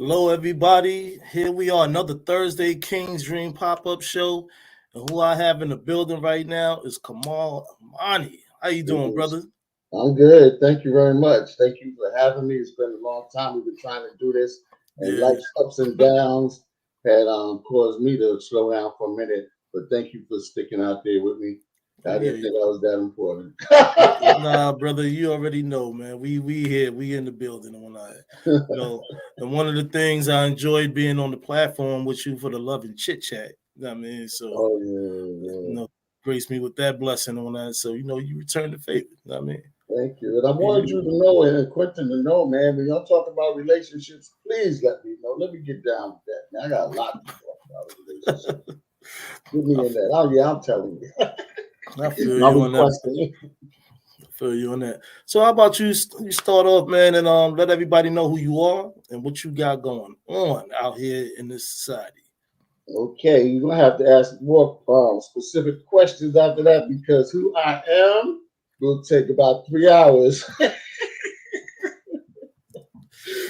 Hello, everybody. Here we are, another Thursday King's Dream pop-up show. And who I have in the building right now is Kamal Amani. How you doing, brother? I'm good. Thank you very much. Thank you for having me. It's been a long time. We've been trying to do this, and life's ups and downs had caused me to slow down for a minute. But thank you for sticking out there with me. I didn't think I was that important. Nah, brother, you already know, man. We here, we in the building on that. And one of the things I enjoyed being on the platform with you for the love and chit chat. You know what I mean, so grace me with that blessing on that. So you return the favor. You know what I mean. Thank you. And I wanted you to know, and Quentin to know, man, when y'all talk about relationships, please let me know. Let me get down with that, man. I got a lot to talk about relationships. Get me in that. Oh, yeah, I'm telling you. I feel you on that. Feel you on that. So how about you start off, man, and let everybody know who you are and what you got going on out here in this society. Okay, you're gonna have to ask more specific questions after that because who I am will take about 3 hours.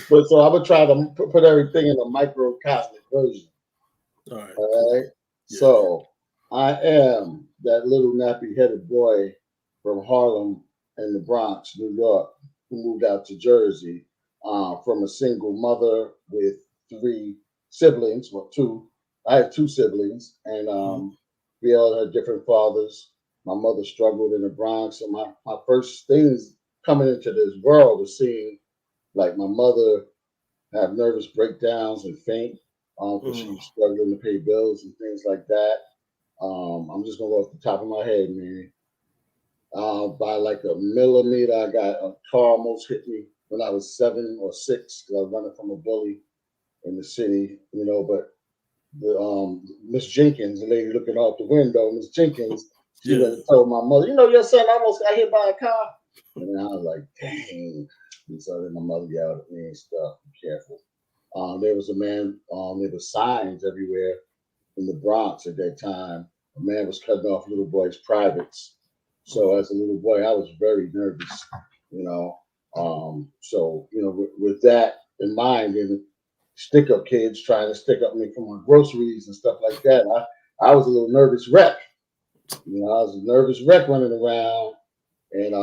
But so I'm gonna try to put everything in a microcosmic version. All right. All right. Yeah. So I am that little nappy-headed boy from Harlem and the Bronx, New York, who moved out to Jersey from a single mother with 3 siblings. Well, 2. I had 2 siblings, and we all had different fathers. My mother struggled in the Bronx, and my first things coming into this world was seeing like my mother have nervous breakdowns and faint because she was struggling to pay bills and things like that. I'm just gonna go off the top of my head, man. By like a millimeter, I got a car almost hit me when I was 7 or 6 because I was running from a bully in the city, but the Miss Jenkins, the lady looking out the window, Miss Jenkins, she went and told my mother, your son almost got hit by a car. And I was like, dang. And so then my mother yelled at me and stuff, be careful. There was a man, there were signs everywhere in the Bronx at that time. A man was cutting off little boys' privates. So as a little boy, I was very nervous, So, with that in mind, and stick-up kids trying to stick up me for my groceries and stuff like that, I was a little nervous wreck. I was a nervous wreck running around, and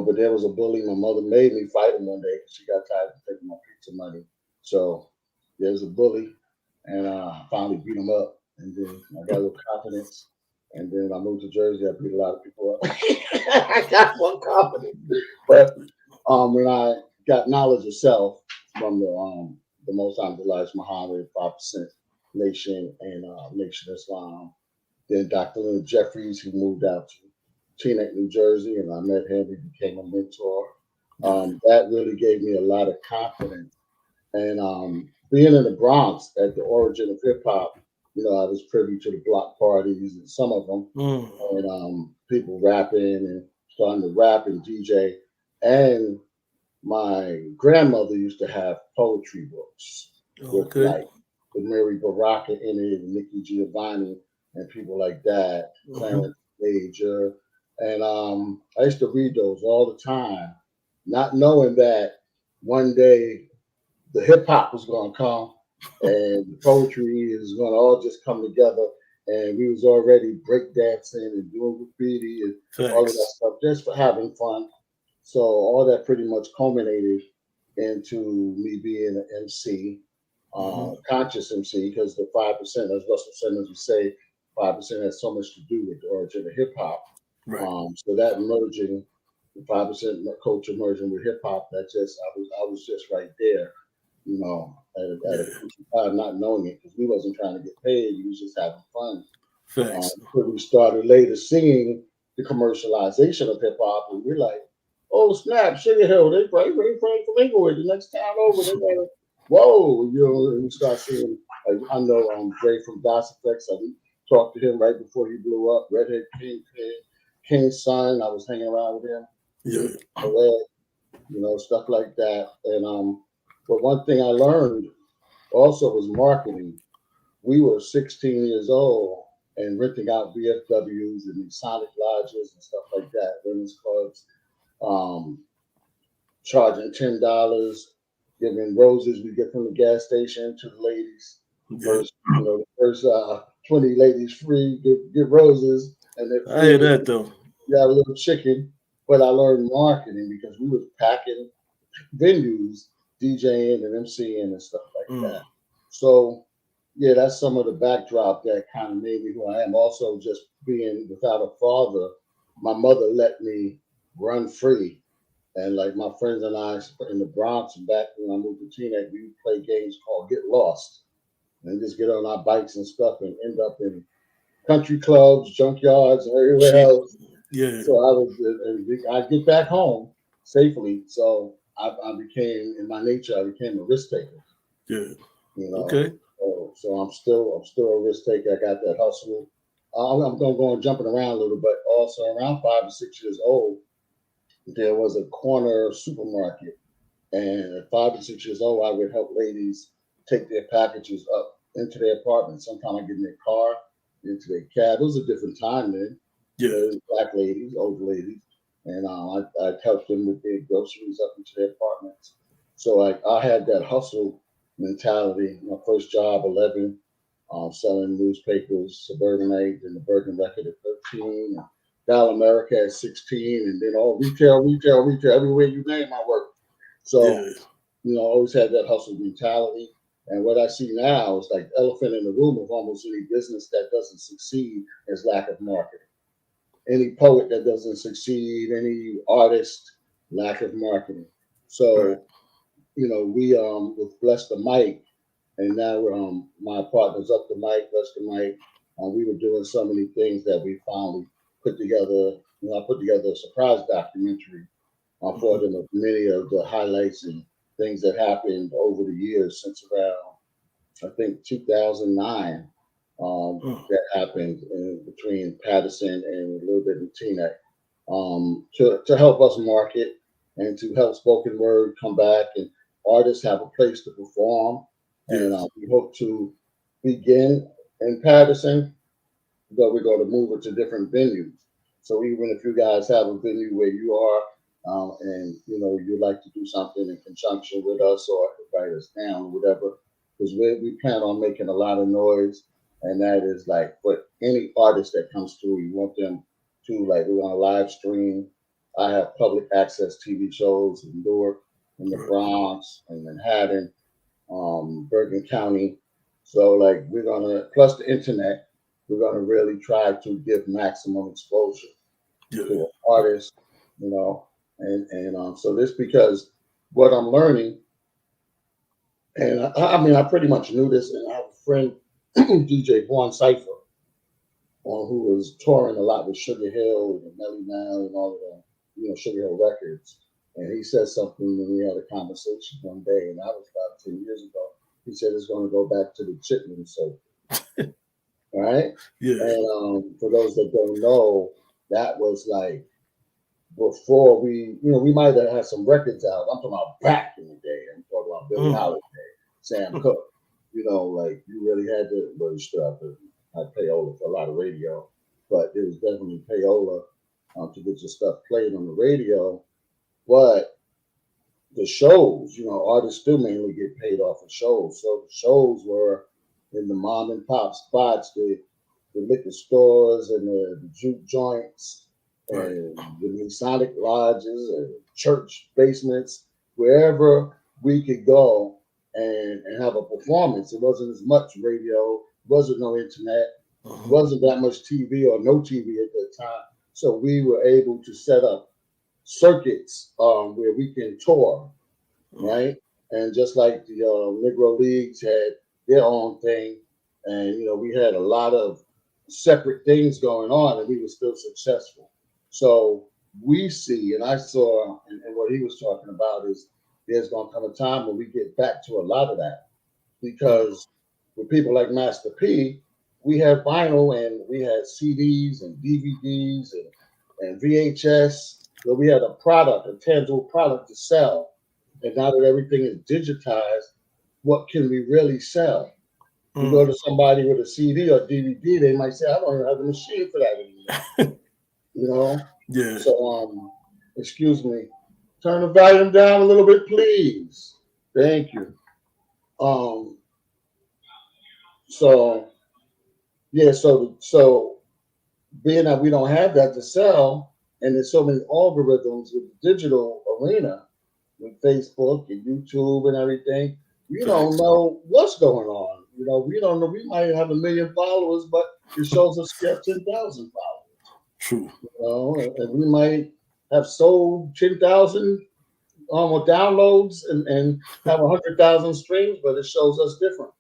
but there was a bully. My mother made me fight him one day because she got tired of taking my pizza money. So there was a bully, and I finally beat him up, and then I got a little confidence. And then I moved to Jersey. I beat a lot of people up. I got more confidence. But when I got knowledge of self from the Most High Elijah Muhammad, 5% Nation, and Nation Islam, then Dr. Leonard Jeffries, who moved out to Teaneck, New Jersey, and I met him. He became a mentor. That really gave me a lot of confidence. And being in the Bronx at the origin of hip hop, I was privy to the block parties and some of them, and people rapping and starting to rap and DJ. And my grandmother used to have poetry books with Mary Baraka in it, and Nikki Giovanni, and people like that, Clarence Major. And I used to read those all the time, not knowing that one day the hip hop was going to come and the poetry is going to all just come together. And we was already breakdancing and doing graffiti and all of that stuff just for having fun. So all that pretty much culminated into me being an MC, conscious MC, because the 5%, as Russell Simmons would say, 5% has so much to do with the origin of hip hop. Right. So that merging, the 5% culture merging with hip hop, I was just right there, at a crucial time, not knowing it, because we wasn't trying to get paid, we was just having fun. We started later seeing the commercialization of hip hop, and we're like, oh snap, Sugar Hill, they right from Inglewood, the next town over, they like, whoa, and we start seeing, like, I know Dre from DOS Effects, I talked to him right before he blew up, Redhead King's son, I was hanging around with him, stuff like that. And but one thing I learned also was marketing. We were 16 years old and renting out VFWs and Masonic lodges and stuff like that, women's clubs, charging $10 giving roses we get from the gas station to the ladies. Yeah. First, the first 20 ladies free get roses, and then I hear free that though. you have a little chicken. But I learned marketing because we was packing venues, DJing and MCing and stuff like Mm. that. So yeah, that's some of the backdrop that kind of made me who I am. Also, just being without a father, my mother let me run free. And like my friends and I in the Bronx, back when I moved to Teaneck, we would play games called Get Lost and just get on our bikes and stuff and end up in country clubs, junkyards, and everywhere Shit. else. Yeah. So I get back home safely. So I became, in my nature, I became a risk taker. Yeah. You know, Okay. so I'm still a risk taker. I got that hustle. I'm gonna go on jumping around a little, but also around 5 or 6 years old, there was a corner supermarket, and at 5 or 6 years old, I would help ladies take their packages up into their apartment. Sometimes I get in their car, into their cab. It was a different time then. Yeah. It was black ladies, older ladies, and I'd help them with their groceries up into their apartments. So I had that hustle mentality. My first job, 11, selling newspapers, Suburbanite, and the Bergen Record at 13, and Dial America at 16, and then all retail, everywhere you name, I worked. So, Yeah. always had that hustle mentality. And what I see now is like the elephant in the room of almost any business that doesn't succeed is lack of marketing. Any poet that doesn't succeed, any artist, lack of marketing. Right. So, we with Bless the Mic, and now my partners up the mic, Bless the Mic. We were doing so many things that we finally put together. I put together a surprise documentary for Mm-hmm. them of many of the highlights and things that happened over the years since around I think 2009 Mm. that happened in between Patterson and a little bit in Teaneck to help us market and to help spoken word come back and artists have a place to perform. And Yes. we hope to begin in Patterson, but we're going to move it to different venues. So even if you guys have a venue where you are, and you'd like to do something in conjunction with us or write us down or whatever, because we plan on making a lot of noise, and that is like for any artist that comes through, you want them to like we want to live stream. I have public access TV shows in Newark, in the Right. Bronx, in Manhattan, Bergen County. So like we're gonna plus the internet, we're gonna really try to give maximum exposure Yeah. to artists, so this because what I'm learning, and I mean I pretty much knew this, and I have a friend DJ Vaughn Cipher, who was touring a lot with Sugar Hill and Melly Mel and all of them, Sugar Hill Records. And he said something when we had a conversation one day, and that was about 10 years ago. He said it's going to go back to the Chitlin circle. All right. Yeah. And for those that don't know, that was like before we might have had some records out. I'm talking about back in the day. I'm talking about Billie Mm. Holiday, Sam Cooke. Like you really had to, well, you still have to have payola for a lot of radio, but it was definitely payola to get your stuff played on the radio. But the shows, artists still mainly get paid off of shows. So the shows were in the mom and pop spots, the liquor stores and the juke joints Right. and the Masonic lodges and church basements, wherever we could go and have a performance. It wasn't as much radio, wasn't no internet, Uh-huh. wasn't that much TV or no TV at that time. So we were able to set up circuits where we can tour, Uh-huh. right? And just like the Negro Leagues had their own thing, and we had a lot of separate things going on, and we were still successful. So we see, and I saw, and what he was talking about is there's going to come a time when we get back to a lot of that Mm. because with people like Master P, we had vinyl and we had CDs and DVDs and VHS. So we had a product, a tangible product to sell. And now that everything is digitized, what can we really sell? You go Mm. to somebody with a CD or DVD, they might say, I don't even have a machine for that anymore. You know? Yeah. So excuse me, turn the volume down a little bit, please. Thank you. So yeah, so being that we don't have that to sell, and there's so many algorithms with the digital arena, with Facebook and YouTube and everything, we don't Facts. know what's going on. We don't know. We might have 1 million followers, but it shows us we have 10,000 followers. True. And we might have sold 10,000 downloads and have 100,000 streams, but it shows us different.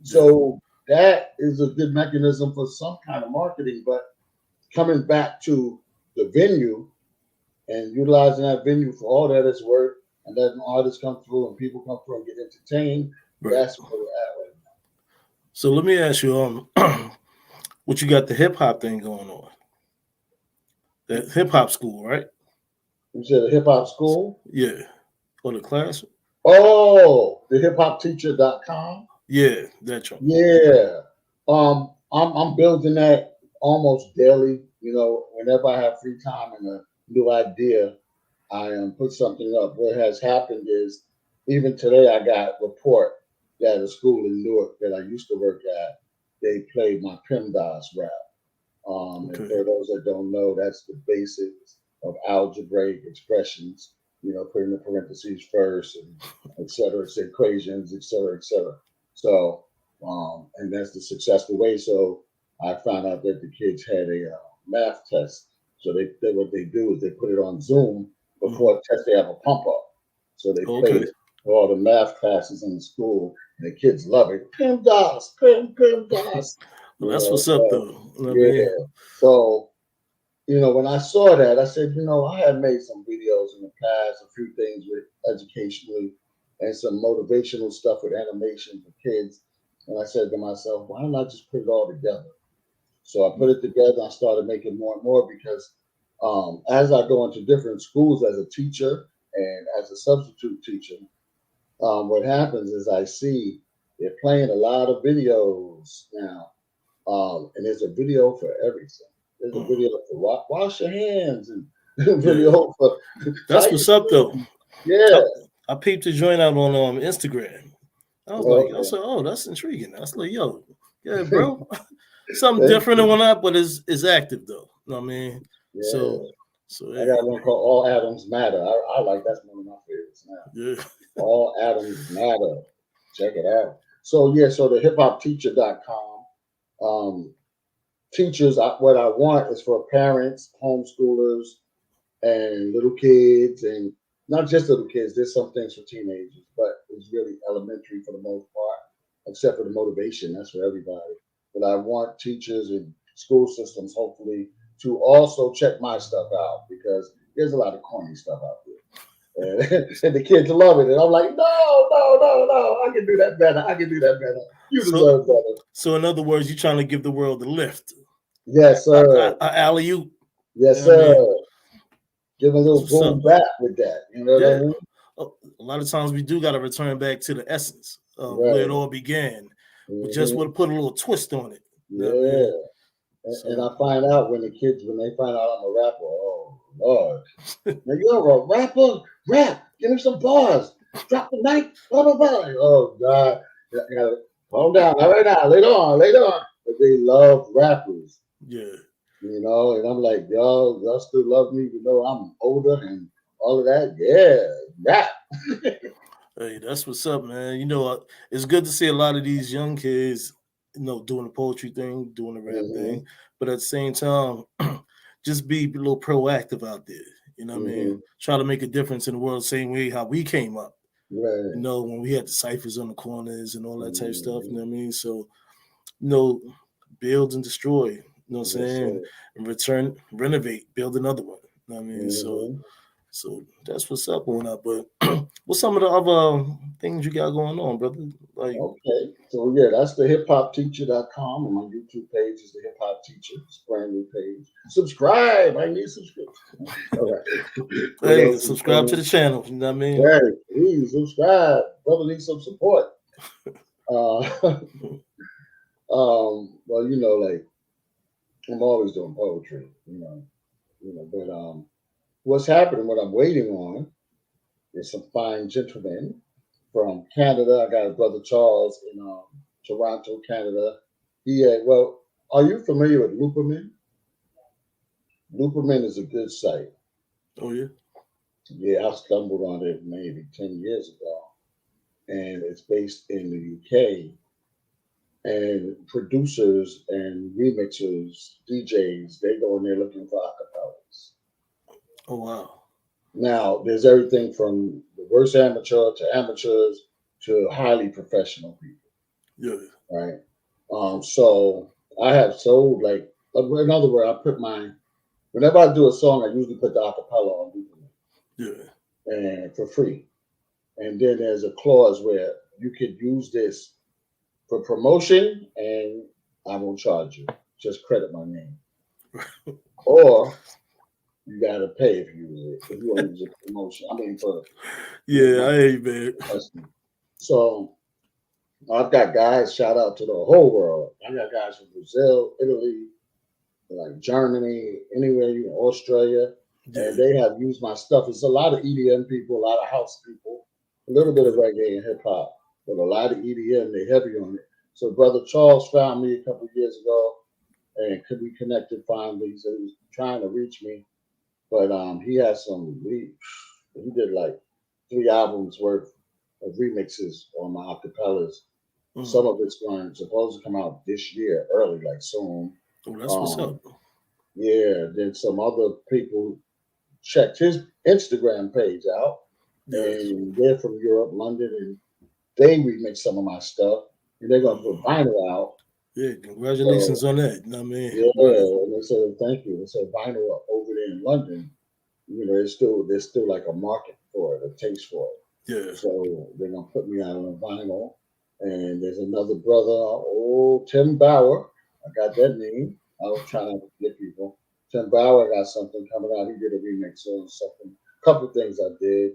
Yeah. So that is a good mechanism for some kind of marketing. But coming back to the venue and utilizing that venue for all that it's worth, and letting artists come through and people come through and get entertained, Right. that's where we're at right now. So let me ask you, what you got the hip hop thing going on? That hip hop school, right? You said a hip hop school? Yeah. Or the class? Oh, the hiphopteacher.com. Yeah, that's right. Yeah. I'm building that almost daily. Whenever I have free time and a new idea, I put something up. What has happened is, even today, I got report that a school in Newark that I used to work at, they played my PEMDAS rap. And for those that don't know, that's the basics of algebraic expressions. Putting the parentheses first, and et cetera, it's equations, et cetera, et cetera. So, and that's the successful way. So I found out that the kids had a math test. So what they do is they put it on Zoom before the test. They have a pump up. So they play all the math classes in the school, and the kids love it. PEMDAS, PEMDAS. Well, that's what's up, though. Yeah. So, when I saw that, I said, I had made some videos in the past, a few things with educationally and some motivational stuff with animation for kids. And I said to myself, why not just put it all together? So I put it together. I started making more and more because as I go into different schools as a teacher and as a substitute teacher, what happens is I see they're playing a lot of videos now. And there's a video for everything. There's a video for wash your hands and video for. That's what's up, though. Yeah. I peeped the joint out on Instagram. I was like, oh, that's intriguing. I was like, yo, yeah, bro. Something different and whatnot, but it's active, though. You know what I mean? Yeah. So I got one called All Atoms Matter. I like that's one of my favorites now. Yeah. All Atoms Matter. Check it out. So the hiphopteacher.com. Teachers, what I want is for parents, homeschoolers, and little kids, and not just little kids. There's some things for teenagers, but it's really elementary for the most part, except for the motivation. That's for everybody. But I want teachers and school systems, hopefully, to also check my stuff out, because there's a lot of corny stuff out there. And the kids love it. And I'm like, no. I can do that better. You deserve better. So in other words, you're trying to give the world a lift. Yes, sir. Alley-oop. Yes, sir. Give a little boom back with that. You know what I mean? A lot of times we do got to return back to the essence of where it all began. We just want to put a little twist on it. Yeah. And I find out when they find out I'm a rapper, oh Lord. Now you're a rapper? Rap. Give me some bars. Drop the mic. Blah, blah, blah. Oh God. Calm down. All right now. Later on. But they love rappers. Yeah. And I'm like, y'all still love me even though I'm older and all of that? Yeah, rap. Hey, that's what's up, man. It's good to see a lot of these young kids, doing the poetry thing, doing the rap thing, but at the same time, just be a little proactive out there. You know what I mean? Try to make a difference in the world, same way how we came up. Right. When we had the ciphers on the corners and all that type of stuff. You know what I mean? So, build and destroy. You know what I'm saying? And renovate, build another one. You know what I mean? So that's what's up on that. But what's some of the other things you got going on, brother? Okay. So that's the hiphopteacher.com, and my YouTube page is the Hip Hop Teacher. It's a brand new page. Subscribe. I need subscription. All right. Hey, subscribe to the channel. You know what I mean? Right. Please subscribe. Brother needs some support. Well, I'm always doing poetry, but what's happening, what I'm waiting on is some fine gentlemen from Canada. I got a brother Charles in Toronto, Canada. Well, are you familiar with Looperman? Looperman is a good site. Oh yeah. Yeah, I stumbled on it maybe 10 years ago, and it's based in the UK. And producers and remixers, DJs, they go in there looking for acapellas. Oh wow. Now, there's everything from the worst amateur to amateurs to highly professional people, Yeah. right? So I have sold like, in other words, whenever I do a song, I usually put the acapella on Looping Yeah. and for free. And then there's a clause where you could use this for promotion and I won't charge you. Just credit my name. Or you gotta pay if you use it. If you want to use it for promotion. I mean for Yeah, I hate man. So I've got guys, shout out to the whole world. I got guys from Brazil, Italy, like Germany, anywhere, Australia. Yeah. And they have used my stuff. It's a lot of EDM people, a lot of house people, a little bit of reggae and hip hop, but a lot of EDM, they heavy on it. So Brother Charles found me a couple of years ago and we connected finally. So he was trying to reach me. But he has he did like 3 albums worth of remixes on my acapellas. Some of it's going supposed to come out this year, early, like soon. Oh, that's what's up. Yeah, then some other people checked his Instagram page out, and they're from Europe, London, and they remix some of my stuff, and they're gonna put vinyl out. Yeah, congratulations on that. You know what I mean? Yeah, and they said thank you. They said vinyl over there in London, there's still like a market for it, a taste for it. Yeah. So they're gonna put me out on a vinyl. And there's another brother, Tim Bauer. I got that name. I was trying to get people. Tim Bauer got something coming out. He did a remix on something. A couple of things I did.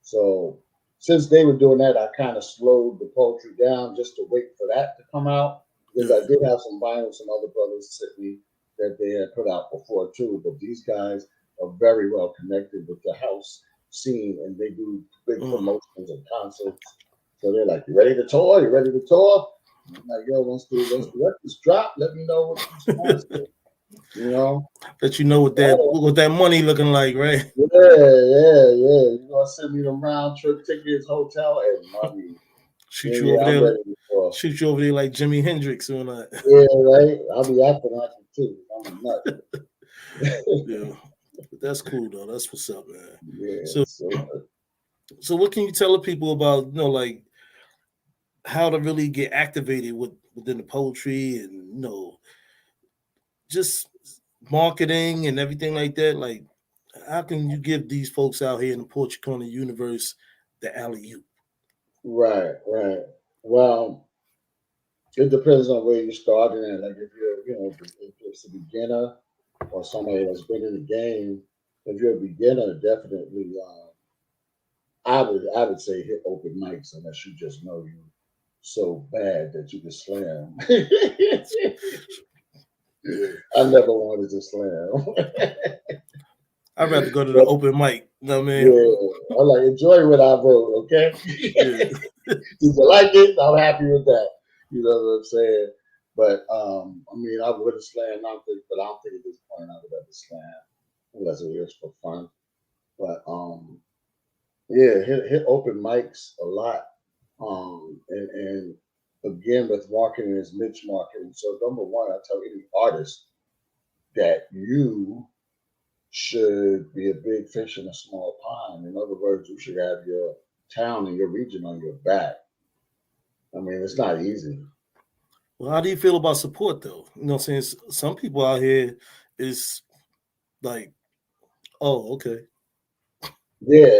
So since they were doing that, I kind of slowed the poetry down just to wait for that to come out. Because I did have some vinyl, some other brothers sent me that they had put out before too. But these guys are very well connected with the house scene, and they do big promotions and concerts. So they're like, "You ready to tour? You ready to tour?" I'm like, "Yo, once the records drop, let me know what you sponsor." Let you know what that money looking like, right? Yeah. You gonna send me the round trip tickets, hotel, and money. Shoot you over there like Jimi Hendrix or not. Yeah, right. I'll be acting like it too. I'm a nut. Yeah, that's cool though. That's what's up, man. Yeah. So what can you tell the people about, like how to really get activated within the poetry and just marketing and everything like that? Like, how can you give these folks out here in the Poetry Corner universe the alley-oop? Right. Well, it depends on where you're starting at. Like if you're, if it's a beginner or somebody that's been in the game, if you're a beginner, definitely, I would say hit open mics unless you just know you so bad that you can slam. I never wanted to slam. I'd rather go to the open mic. You know what I mean? Yeah, I like enjoy what I wrote. Okay. If you like it, I'm happy with that. You know what I'm saying? But I mean, I would have slammed, but I don't think at this point I would ever slam unless it was for fun. But yeah, hit open mics a lot. And again with marketing is niche marketing. So number one, I tell any artist that you should be a big fish in a small pond. In other words, you should have your town and your region on your back. I mean, it's not easy. Well, how do you feel about support though? You know what I'm saying? Some people out here is like, oh, okay. Yeah.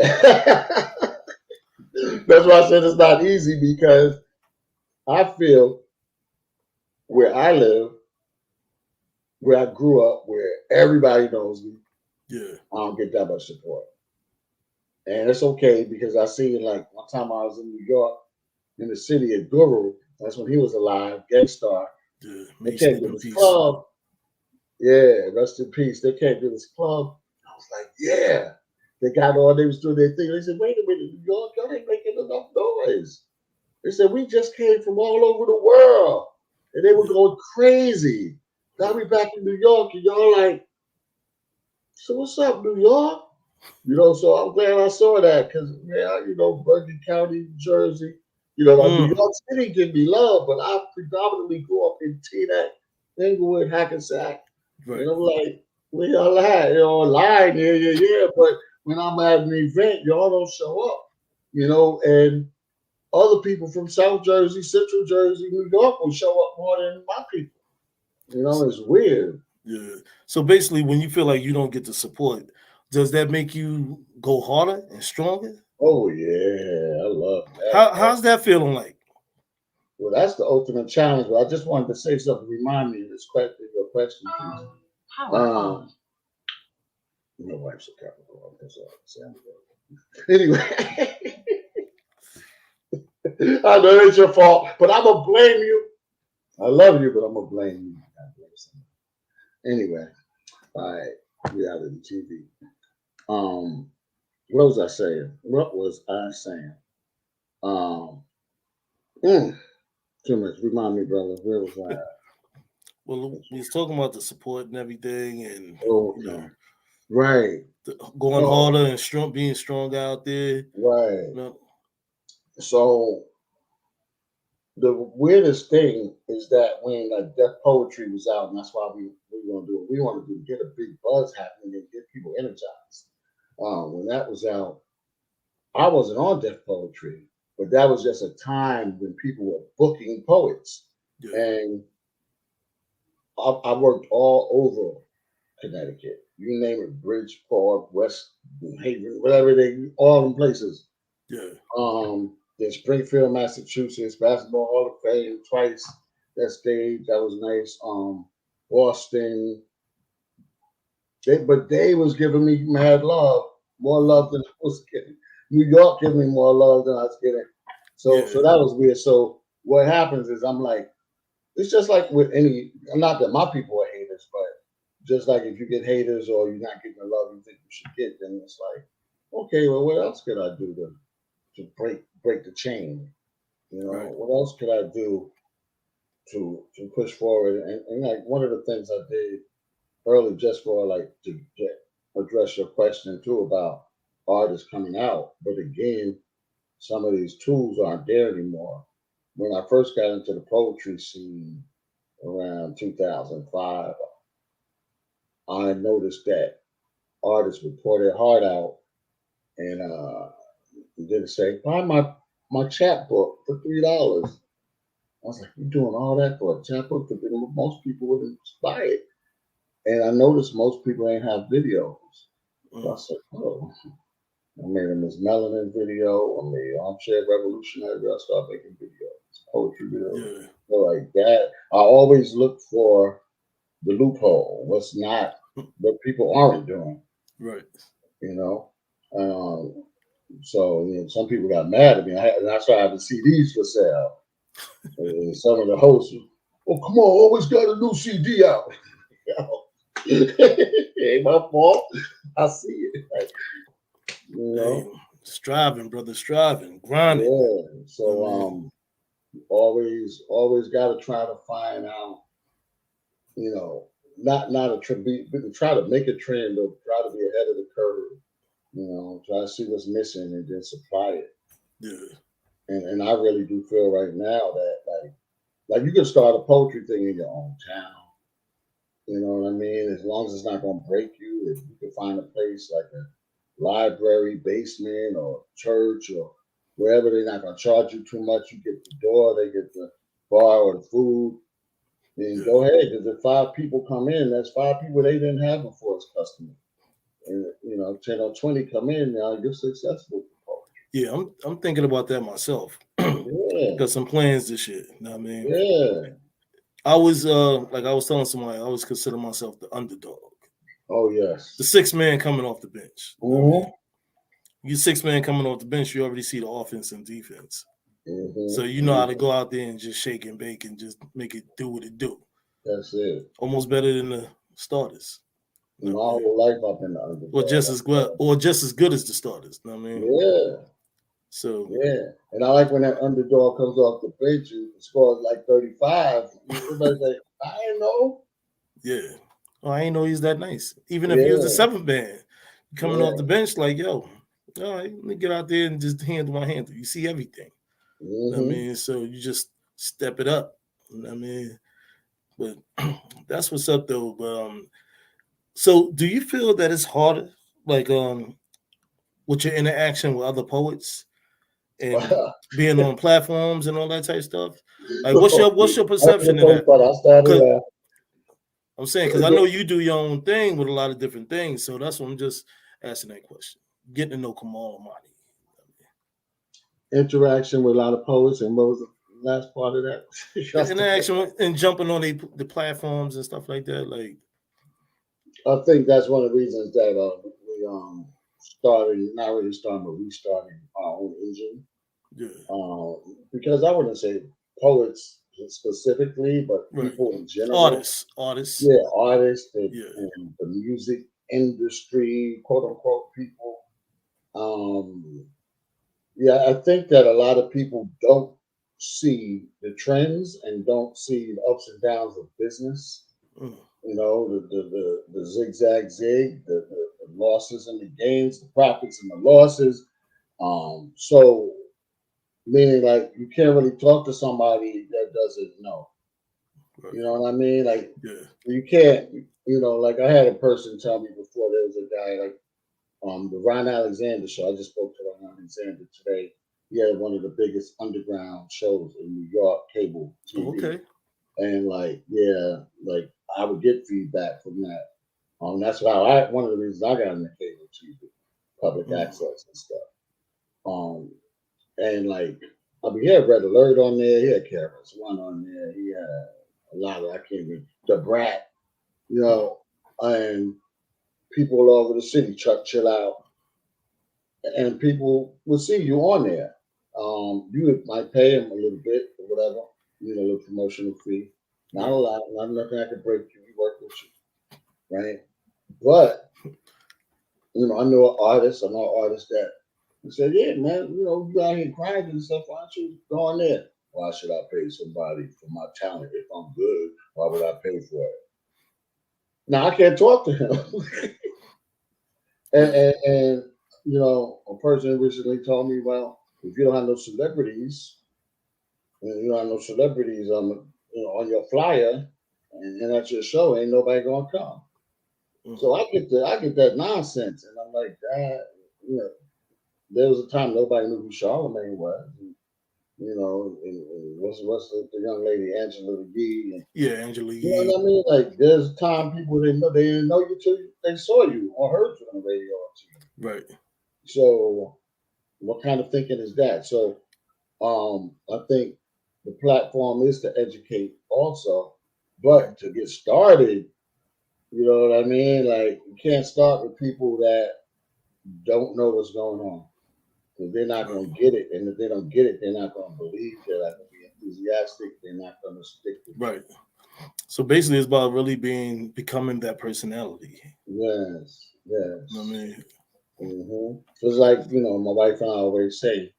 That's why I said it's not easy, because I feel where I live, where I grew up, where everybody knows me, I don't get that much support. And it's okay, because I see, like, one time I was in New York, in the city of Guru, that's when he was alive, Gangstar. They came to this club. Yeah, rest in peace. They came to this club. I was like, yeah. They was doing their thing. They said, wait a minute, New York, y'all ain't making enough noise. They said, we just came from all over the world. And they were going crazy. Now we back in New York, and y'all like, so what's up, New York? So I'm glad I saw that because, man, Bergen County, Jersey, like New York City give me love, but I predominantly grew up in Teaneck, Inglewood, Hackensack. Right. And I'm like, where y'all at? Lying, yeah. But when I'm at an event, y'all don't show up, and other people from South Jersey, Central Jersey, New York will show up more than my people. It's weird. Yeah. So basically, when you feel like you don't get the support, does that make you go harder and stronger? Oh yeah, I love that. How's that feeling like? Well, that's the ultimate challenge. But I just wanted to say something. Remind me of this question. Your question, please. My wife's a Capricorn. That's all I'm saying. Anyway, I know it's your fault, but I'm gonna blame you. I love you, but I'm gonna blame you. Anyway, all right, reality TV. What was I saying? Too much. Remind me, brother. Where was I at? Well, we was talking about the support and everything, and right, going harder and being strong out there. Right. So the weirdest thing is that when Deaf Poetry was out, and that's why we want to do it. We want to get a big buzz happening and get people energized. When that was out, I wasn't on Deaf Poetry, but that was just a time when people were booking poets, and I worked all over Connecticut. You name it, Bridgeport, West Haven, whatever all them places. Yeah. In Springfield, Massachusetts, Basketball Hall of Fame twice. That stage, that was nice. Boston. They was giving me mad love, more love than I was getting. New York giving me more love than I was getting. So that was weird. So what happens is I'm like, it's just like with not that my people are haters, but just like if you get haters or you're not getting the love you think you should get, then it's like, okay, well, what else could I do to break the chain? What else could I do to push forward? And like one of the things I did early, just for like to address your question too about artists coming out, but again, some of these tools aren't there anymore. When I first got into the poetry scene around 2005, I noticed that artists would pour their heart out and then say, buy my chapbook for $3. I was like, you're doing all that for a chapbook? Most people wouldn't buy it. And I noticed most people ain't have videos. So I said, oh. I made a Miss Melanin video. I made Armchair Revolutionary. I started making videos, poetry videos. Yeah. So like that. I always look for the loophole. What people aren't doing. Right. So some people got mad at me. And I started having CDs for sale. And some of the hosts, oh, come on, always got a new CD out. Ain't my fault. I see it. Hey, striving, brother, striving, grinding. Yeah. So always got to try to find out, not a trend, but try to make a trend or try to be ahead of the curve. Try to see what's missing and then supply it. Yeah. And I really do feel right now that like you can start a poetry thing in your own town. You know what I mean? As long as it's not going to break you, if you can find a place like a library, basement, or church, or wherever they're not going to charge you too much, you get the door, they get the bar or the food, then go ahead. Because if 5 people come in, that's 5 people they didn't have before as customers. And 10 or 20 come in, now you're successful. Yeah, I'm thinking about that myself. Got some plans this year. You know what I mean? Yeah. I was like I was telling somebody, I always consider myself the underdog. Oh yes. The 6th man coming off the bench. Mm-hmm. You know what I mean? You 6th man coming off the bench, you already see the offense and defense. Mm-hmm. So you know how to go out there and just shake and bake and just make it do what it do. That's it. Almost better than the starters. My whole life I've been the underdog. Or just as well, or just as good as the starters. You know what I mean? Yeah. So yeah. And I like when that underdog comes off the bench and scores like 35. Everybody's like, I didn't know. yeah. Oh, I ain't know he's that nice. Even if he was the Yeah. seventh man coming off the bench, like, yo, all right, let me get out there and just handle my handle. You see everything. I mean, so you just step it up. I mean, but that's what's up though. But so do you feel that it's harder, like with your interaction with other poets and being on platforms and all that type of stuff? Like, what's your perception of that? I started I'm saying, because I know you do your own thing with a lot of different things, so that's what I'm just asking that question. Getting to know Kamal Amani. interaction with a lot of poets, and what was the last part of that? Interaction and jumping on the platforms and stuff like that. Like, I think that's one of the reasons that we started, not really starting, but we started our own engine. yeah. Because I wouldn't say poets specifically, but people in general. Artists. Yeah, artists Yeah. and the music industry, quote unquote, people. Yeah, I think that a lot of people don't see the trends and don't see the ups and downs of business. You know, the zigzag zig, the losses and the gains, the profits and the losses. So meaning like you can't really talk to somebody that doesn't know. Right. You know what I mean? Like Yeah. you can't, like I had a person tell me before there was a guy like the Ron Alexander show. I just spoke to Ron Alexander today. He had one of the biggest underground shows in New York, cable TV. Okay. And like, yeah, like I would get feedback from that. That's how one of the reasons I got into cable TV, public access and stuff. And like, I mean, he had Red Alert on there, he had KRS One on there, he had a lot of, I can't even, The Brat, and people all over the city, Chuck Chill Out, and people would see you on there. You might pay them a little bit or whatever, a little promotional fee. Not a lot, not nothing I could break you. We work with you, right? But I know an artist that said, "Yeah, man, you out here grinding and stuff. Why don't you go on there? Why should I pay somebody for my talent if I'm good? Why would I pay for it?" Now I can't talk to him, and a person recently told me, "Well, if you don't have no celebrities, you don't have no celebrities on your flyer and at your show, ain't nobody gonna come." So I get that nonsense, and I'm like, there was a time nobody knew who Charlamagne was. And, and what's the young lady Angela Yee? And, yeah, Angela Yee. You know what I mean? Like there's a time people they didn't know you till they saw you or heard you on the radio or TV. Right. So what kind of thinking is that? So I think the platform is to educate also, but to get started, you know what I mean? Like you can't start with people that don't know what's going on. Because they're not going to get it. And if they don't get it, they're not going to believe. They're not going to be enthusiastic. They're not going to stick with it. Right. So basically, it's about really becoming that personality. Yes. I mean, It's like, my wife and I always say,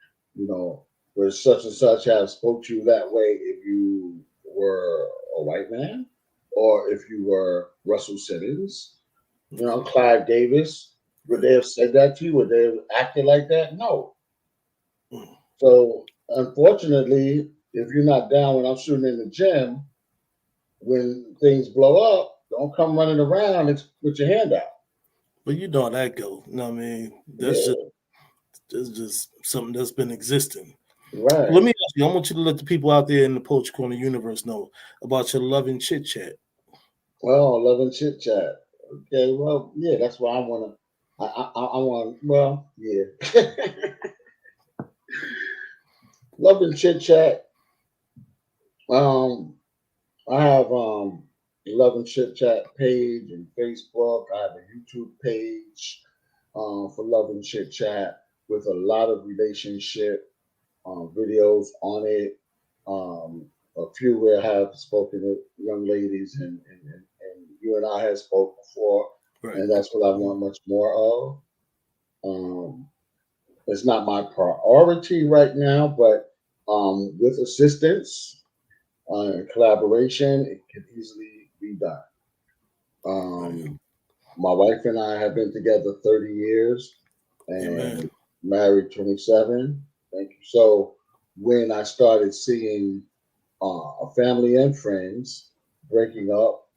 where such and such have spoke to you that way if you were a white man or if you were Russell Simmons, Clive Davis. Would they have said that to you? Would they have acted like that? No. So unfortunately, if you're not down when I'm shooting in the gym, when things blow up, don't come running around with your hand out. But you know how that go. You know what I mean? That's just something that's been existing. Right. Let me ask you, I want you to let the people out there in the Poetry Corner universe know about your Love and Chit Chat. Well, Love and Chit Chat. Okay, well, yeah, that's why I want to. I want. Well, yeah. Love and Chit Chat. I have Love and Chit Chat page and Facebook. I have a YouTube page for Love and Chit Chat with a lot of relationship videos on it. A few where I have spoken to young ladies, and you and I have spoke before. Right. and that's what I want much more of. It's not my priority right now, but with assistance and collaboration, it can easily be done. Right. Um, my wife and I have been together 30 years Amen. and married 27. Thank you. So when I started seeing family and friends breaking up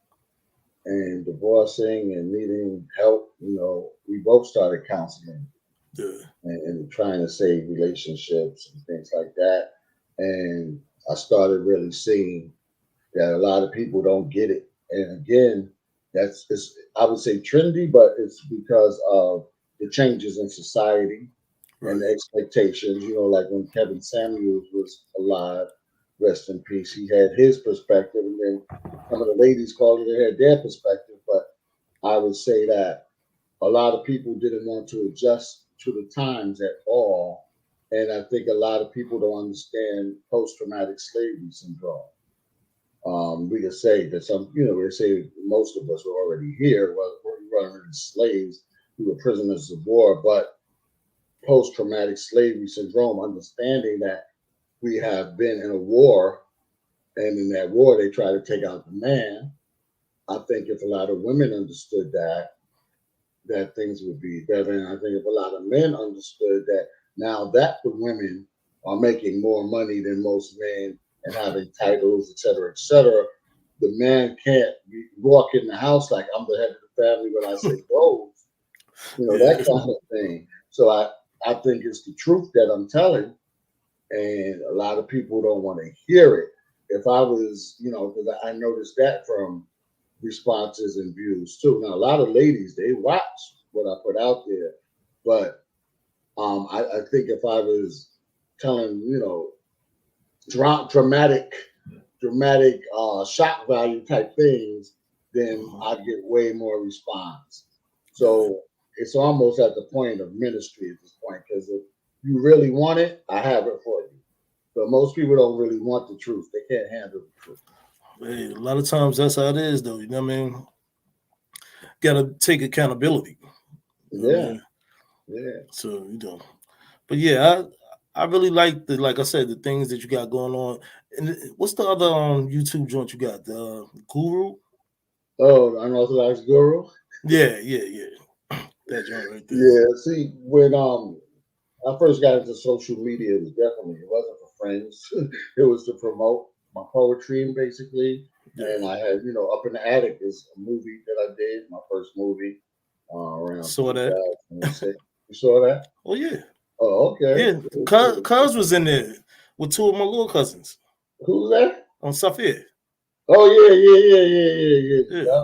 and divorcing and needing help, we both started counseling Yeah. and trying to save relationships and things like that. And I started really seeing that a lot of people don't get it. And again, it's I would say trendy, but it's because of the changes in society and Right. the expectations. Like when Kevin Samuels was alive, rest in peace, he had his perspective, and then some of the ladies called it, they had their perspective. But I would say that a lot of people didn't want to adjust to the times at all. And I think a lot of people don't understand post traumatic slavery syndrome. We could say that we say most of us were already here, we weren't slaves, we were prisoners of war, but post traumatic slavery syndrome, understanding that we have been in a war, and in that war, they try to take out the man. I think if a lot of women understood that things would be better. And I think if a lot of men understood that now that the women are making more money than most men and having titles, et cetera, the man can't walk in the house like I'm the head of the family when I say goes, that Yeah. kind of thing. So I think it's the truth that I'm telling, and a lot of people don't want to hear it. If I was, because I noticed that from responses and views too. Now, a lot of ladies, they watch what I put out there, but I think if I was telling, dramatic, shock value type things, then Mhm. I'd get way more response. Yeah. So it's almost at the point of ministry at this point, because if you really want it, I have it for you. But most people don't really want the truth. They can't handle the truth. Hey, a lot of times that's how it is, though. You know what I mean? Got to take accountability. You know what I Yeah, mean? yeah. So but yeah, I really like like I said, the things that you got going on. And what's the other YouTube joint you got? The Guru? Oh, the unauthorized guru. Yeah, yeah, yeah. That joint right there. Yeah. See, when I first got into social media, it wasn't for friends. It was to promote my poetry, basically. Yeah. And I had, Up in the Attic is a movie that I did, my first movie, around Saw that. 2006. You saw that? Oh yeah. Oh, okay. Yeah. Cuz was in there with two of my little cousins Who's that? on Safir. Oh, yeah, yeah, yeah, yeah, yeah, Yeah. yeah.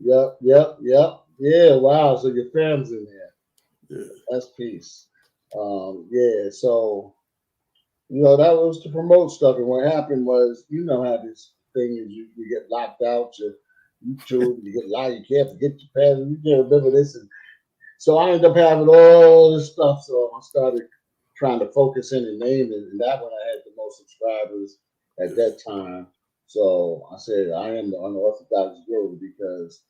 Yep, yep, yep. Yeah, wow. So your fam's in there. Yeah. That's peace. Yeah, so that was to promote stuff. And what happened was, how this thing is, you get locked out, your YouTube, you get locked, you can't forget your password, you can't remember this. And so I ended up having all this stuff. So I started trying to focus in and name it. And that one I had the most subscribers at Yeah. that time. So I said, I am the unorthodox guru because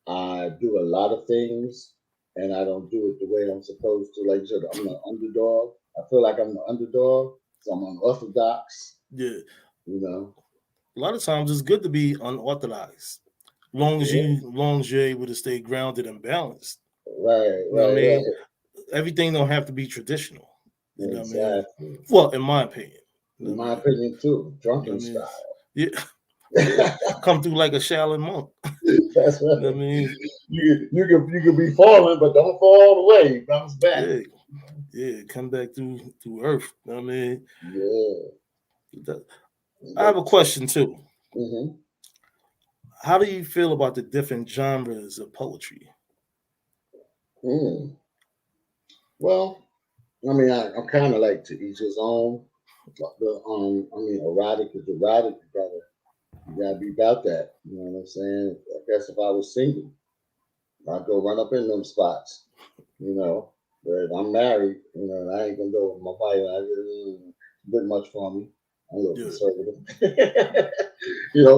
I do a lot of things and I don't do it the way I'm supposed to. Like you said, I'm the underdog. I feel like I'm the underdog, so I'm unorthodox, Yeah. you know. A lot of times it's good to be unorthodox. Yeah, Long as you're able to stay grounded and balanced. right, You know what I right, mean? right. Everything don't have to be traditional. You know what I mean? Exactly. Well, in my opinion. You know In what I my mean? opinion, too. You know Drunken what I mean? style. Yeah. Yeah. Come through like a Shaolin monk. That's You know what I right. mean? You could be falling, but don't fall all the way. Bounce back. Yeah. Yeah. Come back through earth. You know what I mean? Yeah. That- I have But a question too. mhm. How do you feel about the different genres of poetry? Mm. Well, I mean, I'm kind of like to each his own. But erotic is erotic. You gotta be about that. You know what I'm saying? I guess if I was single, I'd go run up in them spots. You know, but if I'm married, I ain't gonna go with my wife. It's a bit much for me. I'm a little Yeah. conservative.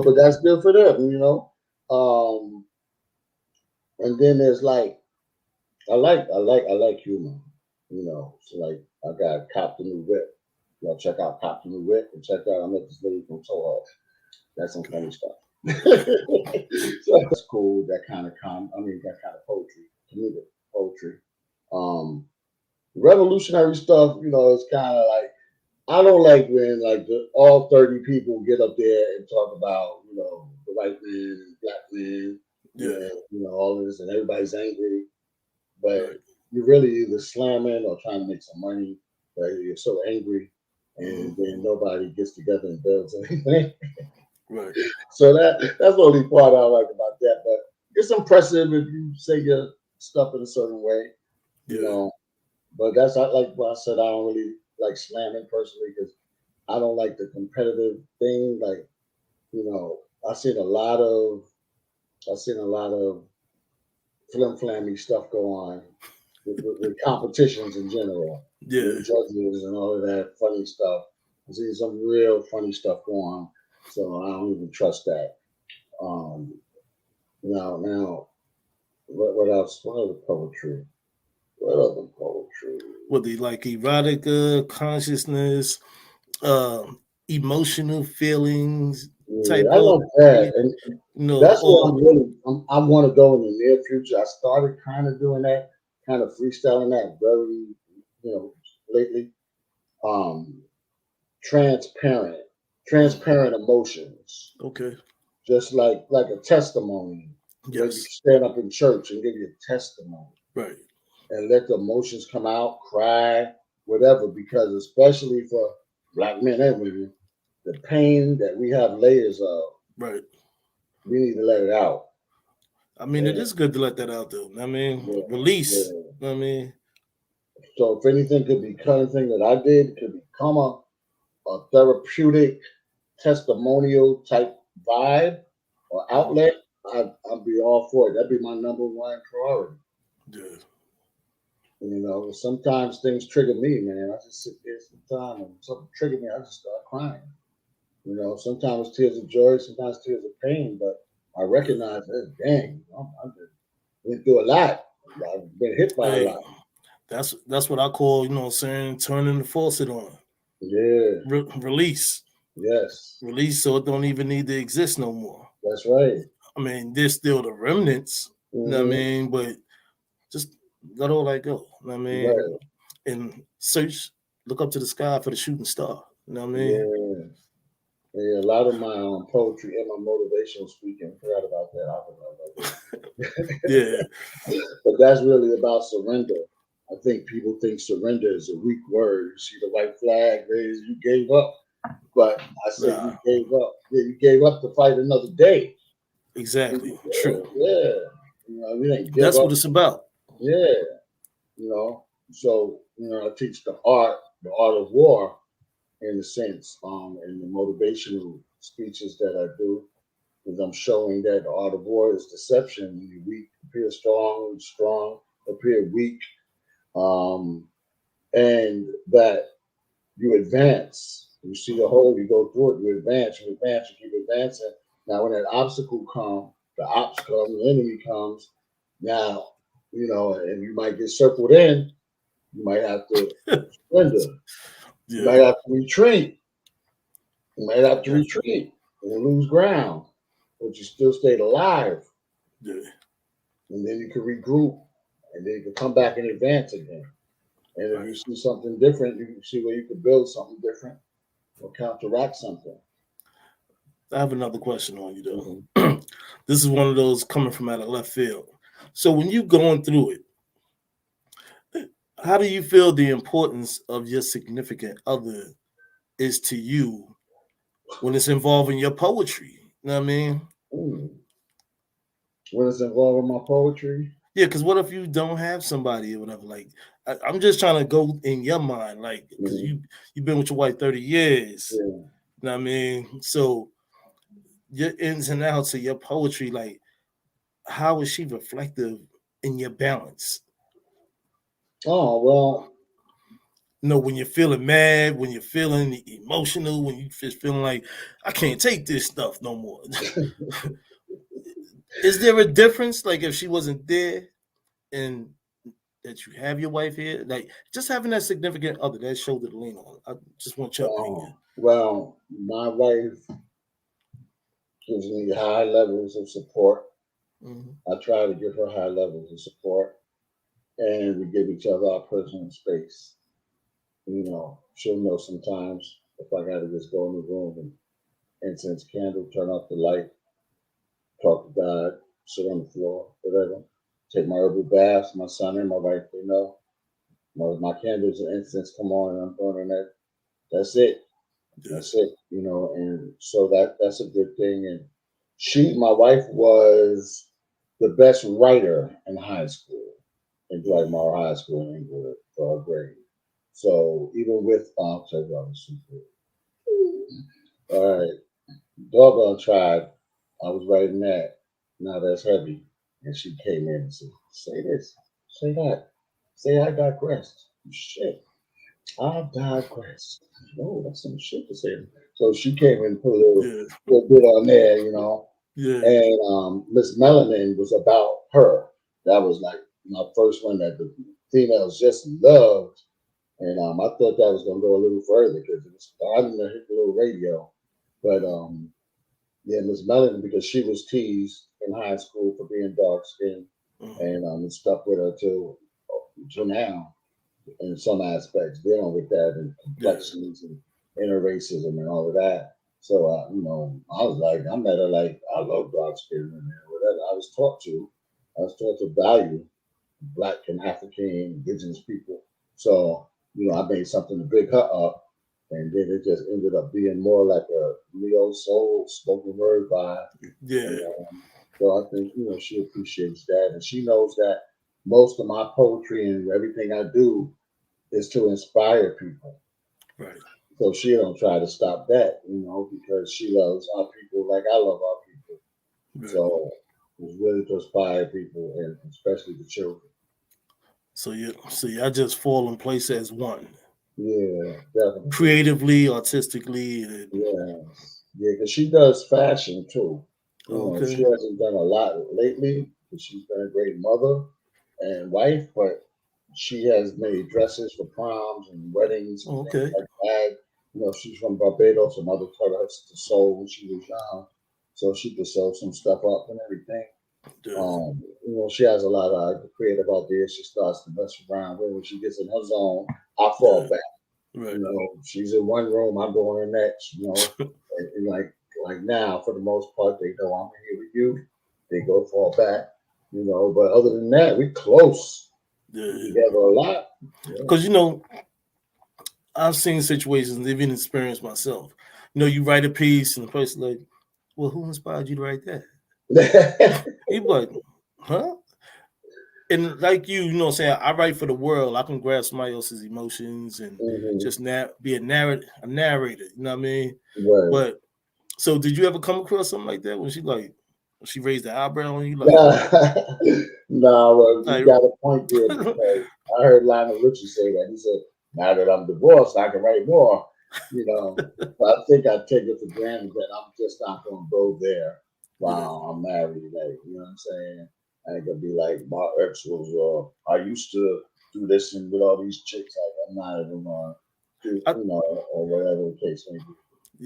But that's good for them. Um, And then there's like I like humor. So like I got Cop the New Whip. Y'all check out Cop the New Whip and check out I met this lady from Toho. That's some funny stuff. So that's cool. That kind of that kind of poetry, comedic poetry. Um, Revolutionary stuff. It's kind of like I don't like when like all 30 people get up there and talk about the white man and black man Yeah. and all of this and everybody's angry, but Right. you're really either slamming or trying to make some money. But you're so angry, Hmm. and then nobody gets together and builds anything. Right. So that's the only part I like about that. But it's impressive if you say your stuff in a certain way, you Yeah. know. But that's I like what I said. I don't really like slamming personally because I don't like the competitive thing. Like I've seen a lot of I've seen a lot of flim flammy stuff go on with competitions in general, Yeah. with judges and all of that funny stuff. I've seen some real funny stuff go on, so I don't even trust that. Um, now, what else? What other poetry? What other poetry? What the like erotica, consciousness, emotional feelings Yeah, type I like that, poetry, and that's what or I want to go in the near future. I started kind of doing that, kind of freestyling that very, lately. Um, transparent, transparent emotions, okay. just like a testimony. Like you Yes. stand up in church and give your testimony Right. and let the emotions come out, cry, whatever. Because especially for black men and women, the pain that we have layers of, Right. we need to let it out. I mean, it And is good to let that out, though. I mean, yeah, release. yeah. I mean, So if anything could become anything that I did could become a therapeutic testimonial type vibe or mhm, outlet, I'd be all for it. That'd be my number one priority. yeah. Sometimes things trigger me, man. I just sit there sometimes and something trigger me, I just start crying. Sometimes tears of joy, sometimes tears of pain, but I Yeah. recognize that, dang, I've been through a lot. I've been hit by a Hey, lot. that's what I call, what I'm saying, turning the faucet on. Yeah, Release. yes, Release so it don't even need to exist no more. that's right. I mean, there's still the remnants, I Hmm. mean, but just let all that go. I mean, Right. and search, look up to the sky for the shooting star. You know what I mean? Yeah. Yeah, a lot of my poetry and my motivational speaking. Forgot about that. I forgot about Yeah. that. But that's really about surrender. I think people think surrender is a weak word. You see the white flag raised, you gave up. But I say Nah, you gave up. Yeah, you gave up to fight another day. exactly. True. Yeah. We didn't give That's up. what it's about. Yeah. So, I teach the art of war in a sense, in the motivational speeches that I do. Because I'm showing that the art of war is deception. When you weak, appear strong, strong, appear weak, um, and that you advance. You see the hole, you go through it, you advance, you keep advancing. Now, when that obstacle comes, the ops come, the enemy comes. Now, and you might get circled in. You might have to surrender. You Yeah. might have to retreat. You might have to Yeah. retreat and lose ground, but you still stayed alive. Yeah. And then you can regroup, and then you can come back and advance again. And if Right. you see something different, you can see where you can build something different or counteract something. I have another question on you Hmm. though. This is one of those coming from out of left field. So when you going through it, how do you feel the importance of your significant other is to you when it's involving your poetry? You know what I mean? Mm. When it's involved in my poetry, Yeah, because what if you don't have somebody or whatever? Like, I'm just trying to go in your mind, like, because hmm you've been with your wife 30 years. yeah. You know what I mean? So your ins and outs of your poetry, like, how is she reflective in your balance? Oh well, When you're feeling mad, when you're feeling emotional, when you just feeling like I can't take this stuff no more. Is there a difference, like if she wasn't there and that you have your wife here, like just having that significant other, that shoulder to lean on? I just want your opinion. Well, my wife gives me high levels of support. Hmm. I try to give her high levels of support, and we give each other our personal space. She'll know sometimes if I got to just go in the room and incense candle, turn off the light, talk to God, sit on the floor, whatever. Take my herbal baths. My son and my wife, they know. My candles and incense come on, and I'm burning that. That's it. Yeah. That's it. And so that's a good thing. And my wife was the best writer in high school, in Dwight Hmm. Morrow High School in England for her grade. So even with I'll tell you, I was super. All right, doggone tried. I was writing that. Now that's heavy. And she came in and said, say this, say that, say I digressed. Shit, I digress. Oh, that's some shit to say. So she came in and put a Yeah. little bit on there. Yeah. And Miss Melanin was about her. That was like my first one that the females just loved. And I thought that was going to go a little further because it was starting to hit the little radio. But yeah, Miss Melanin, because she was teased in high school for being dark skinned, Hmm. and it stuck with her till now in some aspects, dealing with that and Yeah. complexions and interracism and all of that. So, I was like, I met her like, I love dark skin women, whatever. I was taught to value Black and African indigenous people. So, I made something to big her up. And then it just ended up being more like a neo soul spoken word vibe. Yeah. And so I think, she appreciates that. And she knows that most of my poetry and everything I do is to inspire people. Right. So she don't try to stop that, because she loves our people like I love our people. Right. So it's really to inspire people and especially the children. So y'all just fall in place as one, Yeah, definitely. creatively, artistically, and Yes. Yeah, because she does fashion too. She okay, hasn't done a lot lately because she's been a great mother and wife, but she has made dresses for proms and weddings and things okay, like that. She's from Barbados. Her mother taught her to sew when she was young, so she could sew some stuff up and everything. yeah, She has a lot of creative ideas. She starts to mess around with when she gets in her zone. I fall yeah, back. right, She's in one room, I'm going in the next. And like now, for the most part, they know I'm here with you. They go fall back. But other than that, we close. We yeah. together a lot. Yeah. Because I've seen situations, even experienced myself. You write a piece, and the person like, "Well, who inspired you to write that?" You be like, "Huh?" And like what I'm saying, I write for the world. I can grasp somebody else's emotions and Hmm. just be a narrator. You know what I mean? Right. But so, did you ever come across something like that when she raised the eyebrow on you, No, well, you like, got a point there because I heard Lionel Richie say that. He said, "Now that I'm divorced, I can write more." But I think I take it for granted that I'm just not going to go there yeah, while I'm married. Like, you know what I'm saying? I ain't gonna be like my ex was. I used to do this and with all these chicks. Like, I'm not even gonna do, I, or whatever the case may be.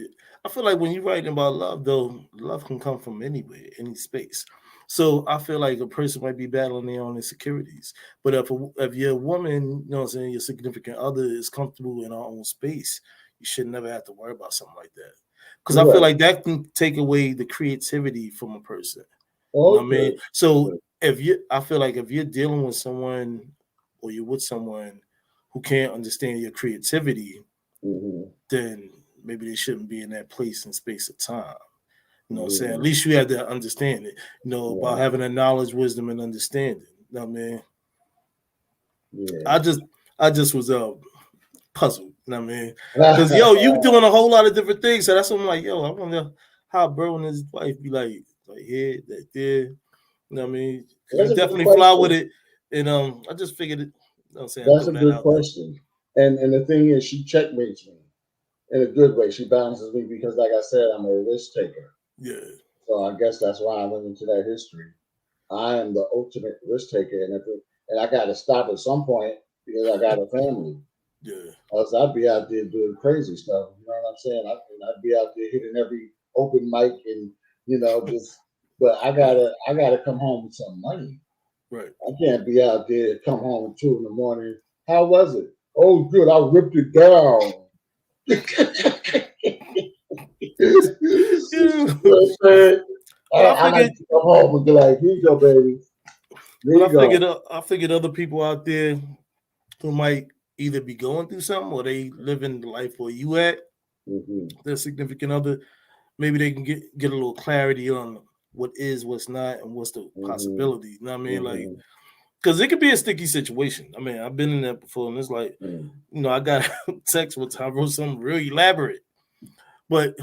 yeah. I feel like when you're writing about love, though, love can come from anywhere, any space. So I feel like a person might be battling their own insecurities, but if you're a woman, what I'm saying, your significant other is comfortable in our own space, you should never have to worry about something like that. Because I feel Right. like that can take away the creativity from a person. You know what I mean? Okay. So I feel like if you're dealing with someone or you're with someone who can't understand your creativity, Hmm. then maybe they shouldn't be in that place and space of time. You know what I'm saying? At Yeah. least you have to understand it, about Right. having a knowledge, wisdom, and understanding. You know what I mean? I Yeah. just I just was puzzled, you know what I mean? Because you doing a whole lot of different things. So that's what I'm like, I wonder how bro and his wife be like here, that there. You know what I mean? Because That's you a good definitely fly with question. it. And I just figured it, I'm saying, That's throw a that good out there. question. And the thing is, she checkmates me in a good way. She balances me because, like I said, I'm a risk taker. Yeah. So I guess that's why I went into that history. I am the ultimate risk taker, and I got to stop at some point because I got a family. Yeah. Else I'd be out there doing crazy stuff. You know what I'm saying? I'd be out there hitting every open mic and just. But Right. I gotta come home with some money. Right. I can't be out there come home at 2 in the morning. How was it? Oh, good. I ripped it down. You know Yeah. what I'm saying? But I I like figured, to come home and be like, here you go, baby. There but you go. I figured other people out there who might either be going through something or they living the life where you at, Hmm. their significant other, maybe they can get a little clarity on what is, what's not, and what's the Hmm. possibility. You know what I mean? Like, Hmm. because it could be a sticky situation. I mean, I've been in that before, and it's like, I got a text with time, wrote something real elaborate, but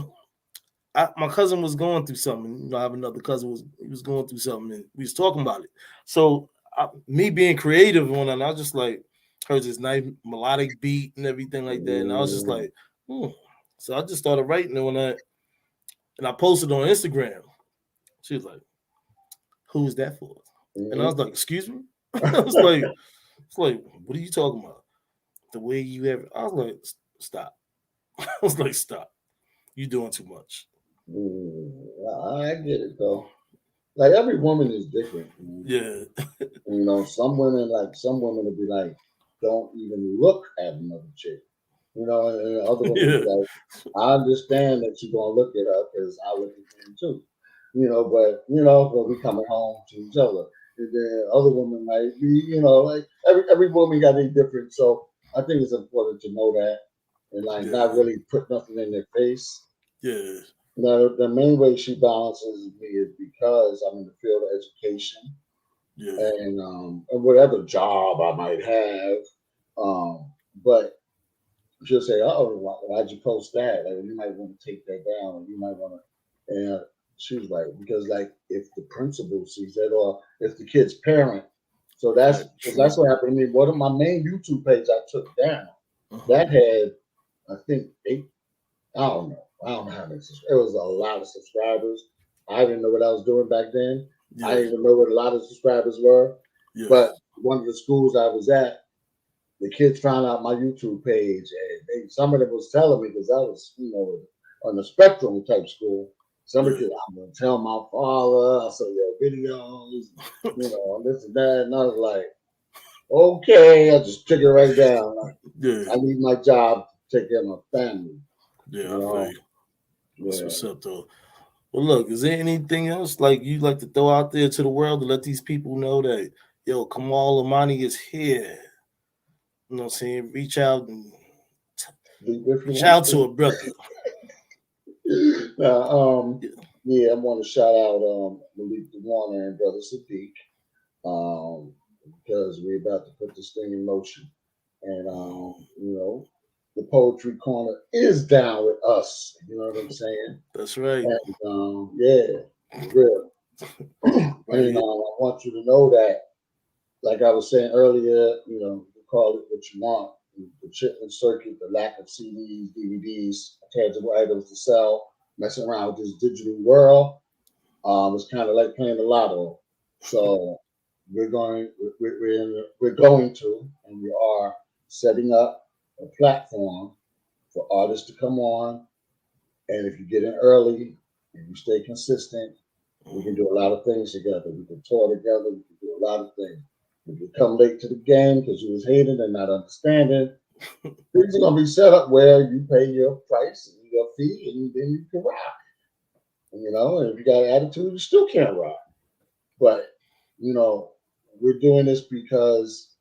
my cousin was going through something. I have another cousin he was going through something, and we was talking about it. So me being creative and I was just like heard this nice melodic beat and everything like that, and I was just like, hmm. So I just started writing it and I posted on Instagram. She was like, "Who's that for?" And I was Hmm. like, "Excuse me." I was like, "It's like, what are you talking about? The way you have?" I was like, "Stop." I was like, "Stop. You doing too much." I get it though. Like every woman is different. Yeah, Some women will be like, don't even look at another chick. And other women be yeah, like, I understand that you're gonna look at her because I look at him too. But we coming home to each other. And then other women might be, like every woman got a different. So I think it's important to know that and like yeah, not really put nothing in their face. yeah, Now, the main way she balances me is because I'm in the field of education yeah, and whatever job I might have. But she'll say, "Oh, why'd you post that? Like, you might want to take that down, or you might want to." And she was like, "Because like if the principal sees that, or if the kid's parent." So right, that's true. what happened to me. One of my main YouTube page I took down Uh-huh. that had I think eight. I don't know. I don't know how many. It was a lot of subscribers. I didn't know what I was doing back then. I Yeah, didn't even know what a lot of subscribers were. yeah, But one of the schools I was at, the kids found out my YouTube page, and some of them was telling me because I was, on the spectrum type school. Some of yeah, the kids, I'm gonna tell my father. I saw your videos, this and that, and I was like, okay, I just took it right down. Like, yeah, I need my job to take care of my family. You yeah. I feel know, you. That's yeah. what's up, though. Well, look, is there anything else like you like to throw out there to the world to let these people know that Kamal Amani is here? You know what I'm saying? If you Reach want out to to. a brother. Now, Yeah, yeah, I want to shout out Malik Warner and Brother Sadiq because we're about to put this thing in motion. And, the Poetry Corner is down with us. You know what I'm saying? that's right. And, yeah, for real. Right And here. I want you to know that, like I was saying earlier, you call it what you want. The shipment circuit, the lack of CDs, DVDs, tangible items to sell, messing around with this digital world, it's kind of like playing the lotto. So we're going to, and we are setting up a platform for artists to come on. And if you get in early and you stay consistent, we can do a lot of things together. We can tour together. We can do a lot of things. If you come late to the game because you was hating and not understanding, things are gonna be set up where you pay your price and your fee, and then you can rock. And if you got an attitude, you still can't rock. But you know, we're doing this because,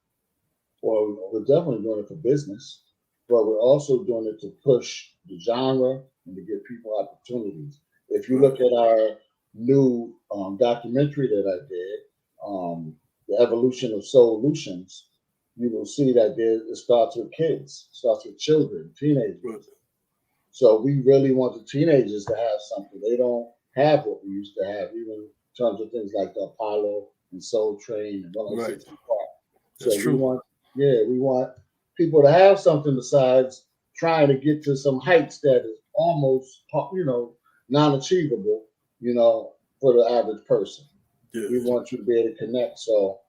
well, we're definitely doing it for business, but we're also doing it to push the genre and to give people opportunities. If you look Right. at our new documentary that I did, The Evolution of Solutions, you will see that it starts with kids, starts with children, Right. teenagers. So we really want the teenagers to have something. They don't have what we used to have, even in terms of things like the Apollo and Soul Train and Right. 106 and Park. That's So true. we want people to have something besides trying to get to some heights that is almost, non-achievable. you know, for the average person. Yeah. We want you to be able to connect. So,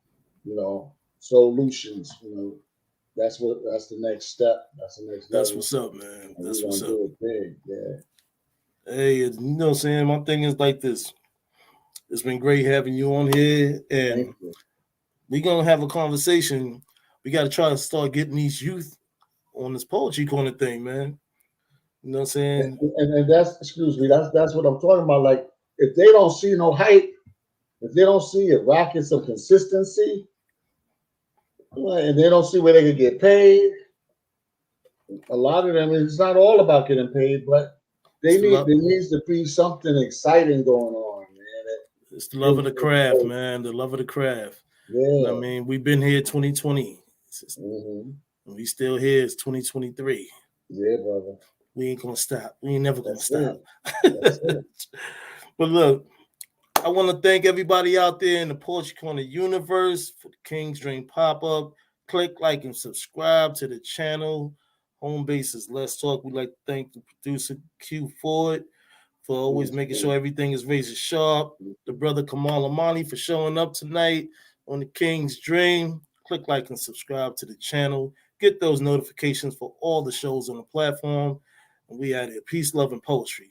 you know, solutions, you know, that's the next step. That's the next That's level. what's up, man. And That's we're what's gonna up. do it big, yeah. Hey, you know what I'm saying? My thing is like this. It's been great having you on here, and Thank you. we're gonna have a conversation. We gotta try to start getting these youth on this poetry corner thing, man. You know what I'm saying? And that's, excuse me, that's what I'm talking about. Like, if they don't see no hype, if they don't see it rocking some consistency, and they don't see where they can get paid, a lot of them, it's not all about getting paid, but It's the there love. needs to be something exciting going on, man. It's the love of the craft, man. The love of the craft. Yeah. I mean, we've been here 2020. Mm-hmm. We still here. It's 2023. Yeah, brother. We ain't gonna stop. We ain't never gonna That's stop. it. That's it. But look, I want to thank everybody out there in the Poetry Corner universe for the King's Dream pop-up. Click like and subscribe to the channel. Home base is Let's Talk. We'd like to thank the producer Q Ford for always making sure everything is razor sharp. The brother Kamal Amani for showing up tonight on the King's Dream. Click like and subscribe to the channel. Get those notifications for all the shows on the platform. And we out here. Peace, love, and poetry.